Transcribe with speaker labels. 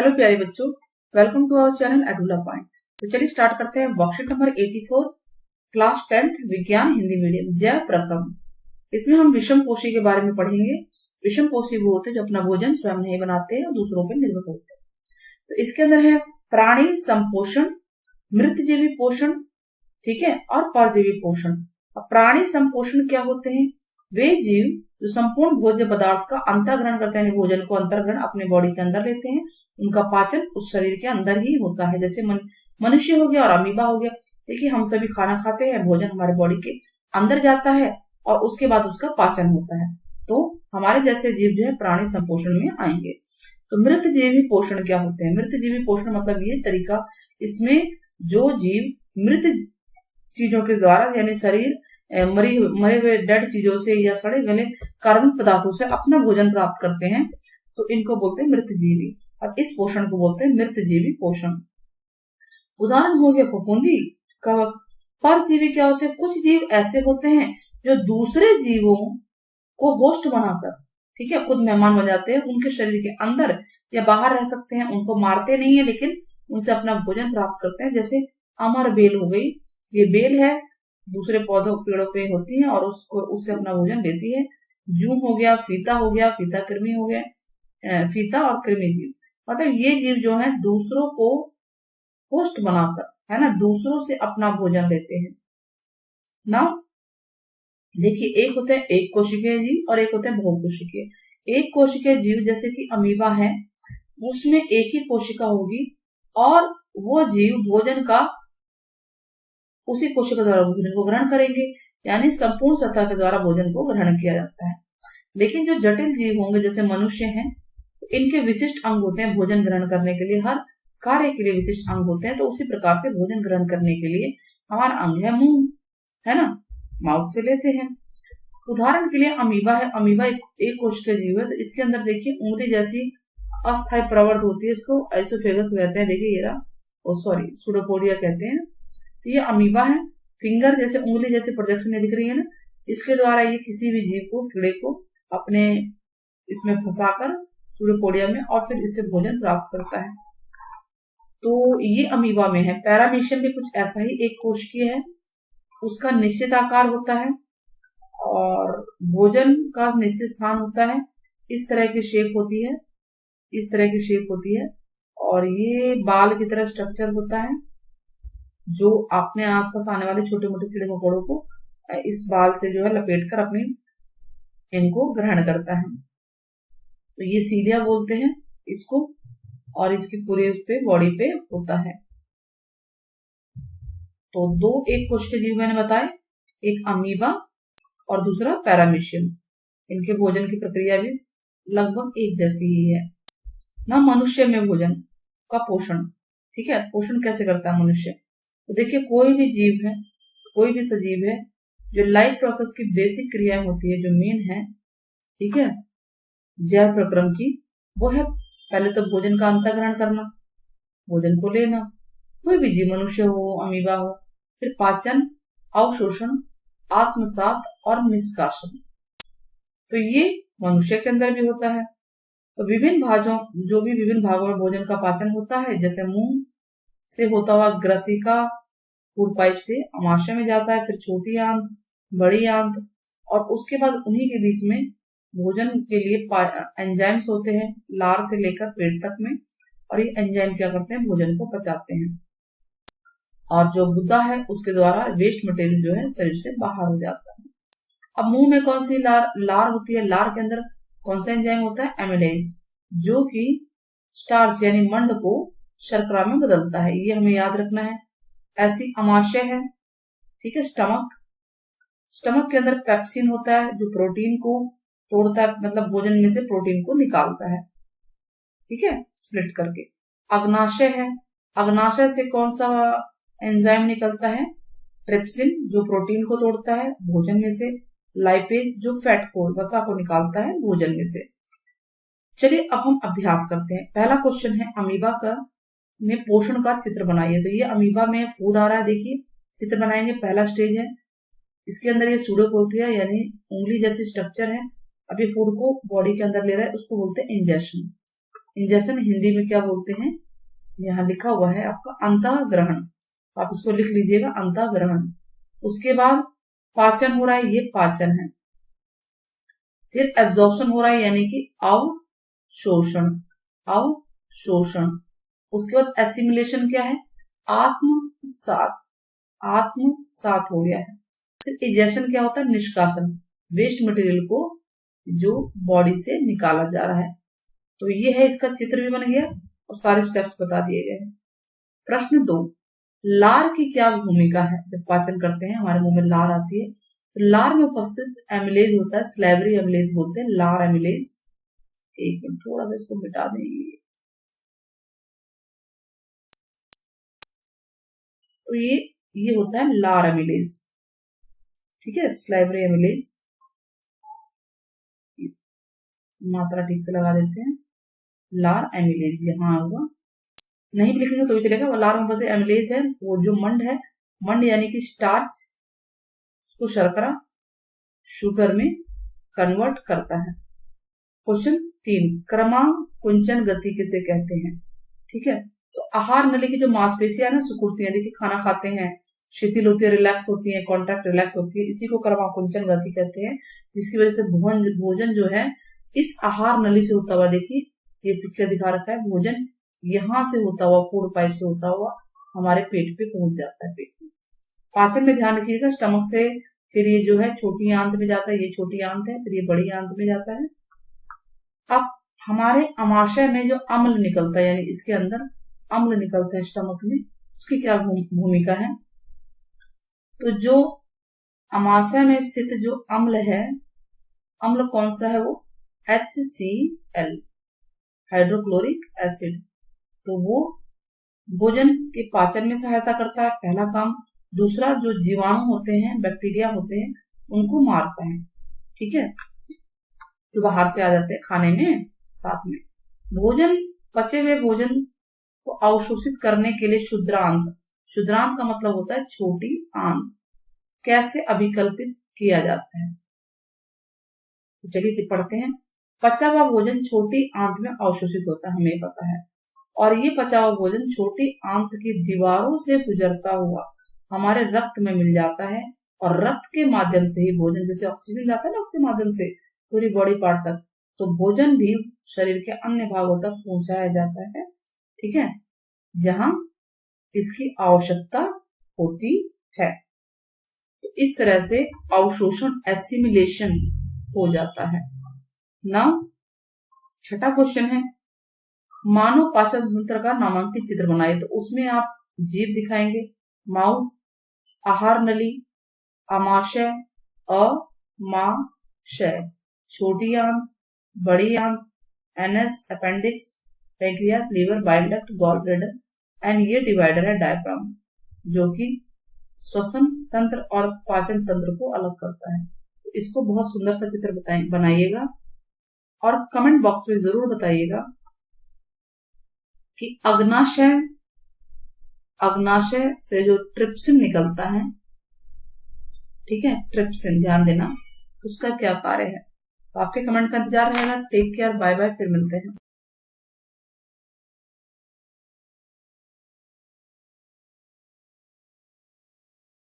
Speaker 1: Hello प्यारे बच्चों, welcome to our channel एडुला पॉइंट। तो चलिए स्टार्ट करते हैं वर्कशीट नंबर 84 क्लास 10th विज्ञान हिंदी मीडियम जैव प्रक्रम। इसमें हम विषम पोषी के बारे में पढ़ेंगे। विषम पोषी वो होते हैं जो अपना भोजन स्वयं नहीं बनाते हैं और दूसरों पर निर्भर होते हैं। तो इसके अंदर है प्राणी संपोषण, मृतजीवी पोषण, ठीक है, और परजीवी पोषण। अब प्राणी संपोषण क्या होते हैं? वे जीव जो संपूर्ण भोज्य पदार्थ का अंतर्ग्रहण करते हैं, भोजन को अंतर्ग्रहण अपने बॉडी के अंदर लेते हैं। उनका पाचन उस शरीर के अंदर ही होता है। जैसे मनुष्य हो गया और अमीबा हो गया। देखिए, हम सभी खाना खाते हैं, भोजन हमारे बॉडी के अंदर जाता है और उसके बाद उसका पाचन होता है। तो हमारे जैसे जीव जो है प्राणी संपोषण में आएंगे। तो मृत जीवी पोषण क्या होते हैं? मृत जीवी पोषण मतलब ये तरीका, इसमें जो जीव मृत चीजों के द्वारा यानी शरीर मरे हुए डेड चीजों से या सड़े गले कार्बन पदार्थों से अपना भोजन प्राप्त करते हैं, तो इनको बोलते हैं मृतजीवी। और इस पोषण को बोलते हैं मृतजीवी पोषण। उदाहरण हो गया फफूंदी, कवक। परजीवी क्या होते हैं? कुछ जीव ऐसे होते हैं जो दूसरे जीवों को होस्ट बनाकर, ठीक है, खुद मेहमान बन जाते हैं, उनके शरीर के अंदर या बाहर रह सकते हैं। उनको मारते नहीं है लेकिन उनसे अपना भोजन प्राप्त करते हैं। जैसे अमर बेल हो गई, ये बेल है, दूसरे पौधों पेड़ों पे होती है और उससे अपना भोजन लेती है। जूम हो गया, फीता हो गया, फीता कृमि हो गया, फीता और कृमि जीव, मतलब ये जीव जो है दूसरों को होस्ट बनाकर, है ना, दूसरों से अपना भोजन लेते हैं ना। देखिए, एक होते हैं एक कोशिकीय जीव और एक होते हैं बहुकोशिकीय। एक कोशिकीय जीव जैसे कि अमीबा है, उसमें एक ही कोशिका होगी और वो जीव भोजन का उसी कोशिका द्वारा भोजन को ग्रहण करेंगे, यानी संपूर्ण सतह के द्वारा भोजन को ग्रहण किया जाता है। लेकिन जो जटिल जीव होंगे जैसे मनुष्य हैं, इनके विशिष्ट अंग होते हैं भोजन ग्रहण करने के लिए, हर कार्य के लिए विशिष्ट अंग होते हैं। तो उसी प्रकार से भोजन ग्रहण करने के लिए हमारा अंग है मुंह, है ना, माउथ से लेते हैं। उदाहरण के लिए अमीबा है। अमीबा एक कोशिकीय जीव है। तो इसके अंदर देखिए उंगली जैसी अस्थायी प्रवर्ध होती है, इसको आइसोफेगस कहते हैं। देखिए ये रहा, सॉरी, सूडोपोडिया कहते हैं। तो ये अमीबा है। फिंगर जैसे उंगली जैसे प्रोजेक्शन दिख रही है ना, इसके द्वारा ये किसी भी जीव को, कीड़े को अपने इसमें फंसाकर सूडोपोडिया में और फिर इससे भोजन प्राप्त करता है। तो ये अमीबा में है। पैरामीशियम भी कुछ ऐसा ही एक कोशिकीय है, उसका निश्चित आकार होता है और भोजन का निश्चित स्थान होता है। इस तरह की शेप होती है, इस तरह की शेप होती है और ये बाल की तरह स्ट्रक्चर होता है जो अपने आसपास आने वाले छोटे मोटे कीड़े मकोड़ों को इस बाल से जो है लपेट कर अपने इनको ग्रहण करता है। तो ये सीलिया बोलते हैं इसको और इसकी पूरे उस पे बॉडी पे होता है। तो दो एक कोशिकीय जीव मैंने बताए, एक अमीबा और दूसरा पैरामीशियम। इनके भोजन की प्रक्रिया भी लगभग एक जैसी ही है ना। मनुष्य में भोजन का पोषण, ठीक है, पोषण कैसे करता है मनुष्य? तो देखिए, कोई भी जीव है, कोई भी सजीव है, जो लाइफ प्रोसेस की बेसिक क्रियाएं होती है, जो मेन है, ठीक है, जैव प्रक्रम की, वो है पहले तो भोजन का अंतर्ग्रहण करना, भोजन को लेना, कोई भी जीव, मनुष्य हो, अमीबा हो, फिर पाचन, अवशोषण, आत्मसात और निष्कासन। तो ये मनुष्य के अंदर भी होता है। तो विभिन्न भागों में भोजन का पाचन होता है, जैसे मुंह से होता हुआ ग्रसिका फूड पाइप से अमाशय में जाता है, फिर छोटी आंत, बड़ी आंत, और उसके बाद उन्हीं के बीच में भोजन के लिए एंजाइम्स होते हैं, लार से लेकर पेट तक में, और ये एंजाइम क्या करते हैं? भोजन को पचाते हैं। और जो गुदा है उसके द्वारा वेस्ट मटेरियल जो है शरीर से बाहर हो जाता है। अब मुंह में कौन सी लार होती है? लार के अंदर कौन सा एंजाइम होता है? एमिलेज, जो कि स्टार्च यानी मंड को शर्करा में बदलता है। ये हमें याद रखना है। ऐसी अमाशय है, ठीक है। स्टमक के अंदर पेप्सिन होता है जो प्रोटीन को तोड़ता है, मतलब भोजन में से प्रोटीन को निकालता है, ठीक है, स्प्लिट करके। अग्नाशय है। अग्नाशय से कौन सा एंजाइम निकलता है? ट्रिप्सिन, जो प्रोटीन को तोड़ता है भोजन में से। लाइपेज, जो फैट को, वसा को निकालता है भोजन में से। चलिए अब हम अभ्यास करते हैं। पहला क्वेश्चन है अमीबा का में पोषण का चित्र बनाइए। तो ये अमीबा में फूड आ रहा है, देखिए चित्र बनाएंगे। पहला स्टेज है, इसके अंदर ये सूडोपोडिया यानी उंगली जैसी स्ट्रक्चर है। अब ये फूड को बॉडी के अंदर ले रहा है, उसको बोलते हैं इंजेक्शन। इंजेक्शन हिंदी में क्या बोलते हैं, यहाँ लिखा हुआ है आपका अंतः ग्रहण, तो आप इसको लिख लीजिएगा अंतः ग्रहण। उसके बाद पाचन हो रहा है, ये पाचन है। फिर एब्जॉर्प्शन हो रहा है यानी कि अवशोषण, अवशोषण। उसके बाद एसिमिलेशन क्या है, आत्मसात, आत्मसात हो गया है। फिर इजेक्शन क्या होता है, निष्कासन, वेस्ट मटेरियल को जो बॉडी से निकाला जा रहा है। तो ये है, इसका चित्र भी बन गया और सारे स्टेप्स बता दिए गए। प्रश्न 2, लार की क्या भूमिका है। जब पाचन करते हैं हमारे मुंह में लार आती है, तो लार में उपस्थित एमिलेज होता है, स्लेवरी एमिलेज बोलते हैं, लार एमिलेज। एक मिनट थोड़ा सा इसको मिटा देंगे। तो ये होता है लार एमिलेज, ठीक है, स्लेवरी एमिलेज। मात्रा ठीक से लगा देते हैं, लार एमिलेज यहाँ होगा, नहीं भी लिखेंगे तो भी चलेगा। वो लार में बदले एमिलेज है, वो जो मंड है, मंड यानी कि स्टार्च, उसको शर्करा शुगर में कन्वर्ट करता है। क्वेश्चन 3, क्रमांक कुंचन गति किसे कहते हैं। ठीक है, तो आहार नली की जो मांसपेशियां ना सिकुड़ती है, देखिए खाना खाते हैं, शिथिल होती है, रिलैक्स होती है, कॉन्ट्रैक्ट रिलैक्स होती है, इसी को क्रमाकुंचन गति कहते हैं, जिसकी वजह से भोजन जो है इस आहार नली से होता हुआ, देखिए ये पिक्चर दिखा रखा है, भोजन यहां से होता हुआ, फूड पाइप से होता हुआ हमारे पेट पे पहुंच जाता है। पेट में पाचन में ध्यान रखिएगा, स्टमक से फिर ये जो है छोटी आंत में जाता है, ये छोटी आंत है, फिर ये बड़ी आंत में जाता है। अब हमारे अमाशय में जो अम्ल निकलता है, यानी इसके अंदर अम्ल निकलता है स्टमक में, उसकी क्या भूमिका है। तो जो अमाशय में स्थित जो अम्ल है, अम्ल कौन सा है, वो HCl, हाइड्रोक्लोरिक एसिड। तो वो भोजन के पाचन में सहायता करता है, पहला काम। दूसरा, जो जीवाणु होते हैं, बैक्टीरिया होते हैं, उनको मारता है, ठीक है, जो बाहर से आ जाते हैं खाने में साथ में। भोजन, पचे हुए भोजन को अवशोषित करने के लिए शुद्रांत, शुद्रांत का मतलब होता है छोटी आंत, कैसे अभिकल्पित किया जाता है। तो चलिए पढ़ते हैं। पचा हुआ भोजन छोटी आंत में अवशोषित होता है, हमें पता है, और ये पचा हुआ भोजन छोटी आंत की दीवारों से गुजरता हुआ हमारे रक्त में मिल जाता है, और रक्त के माध्यम से ही भोजन, जैसे ऑक्सीजन जाता है ना रक्त के माध्यम से पूरी बॉडी पार्ट तक, तो भोजन भी शरीर के अन्य भागों तक पहुंचाया जाता है, ठीक है, जहां इसकी आवश्यकता होती है। तो इस तरह से अवशोषण, एसिमिलेशन हो जाता है ना। छठा क्वेश्चन है, मानव पाचन तंत्र का नामांकित चित्र बनाइए। तो उसमें आप जीभ दिखाएंगे, माउथ, आहार नली, अमाशय, अमाशय, छोटी आंत, बड़ी आंत, anus, appendix, pancreas, liver, bile duct, gall bladder, and ये डिवाइडर है डायफ्राम, जो कि श्वसन तंत्र और पाचन तंत्र को अलग करता है। इसको बहुत सुंदर सा चित्र बनाइएगा और कमेंट बॉक्स में जरूर बताइएगा कि अग्नाशय, अग्नाशय से जो ट्रिप्सिन निकलता है, ठीक है, ट्रिप्सिन ध्यान देना, उसका क्या कार्य है। तो आपके कमेंट का इंतजार रहेगा। टेक केयर, बाय बाय, फिर मिलते हैं।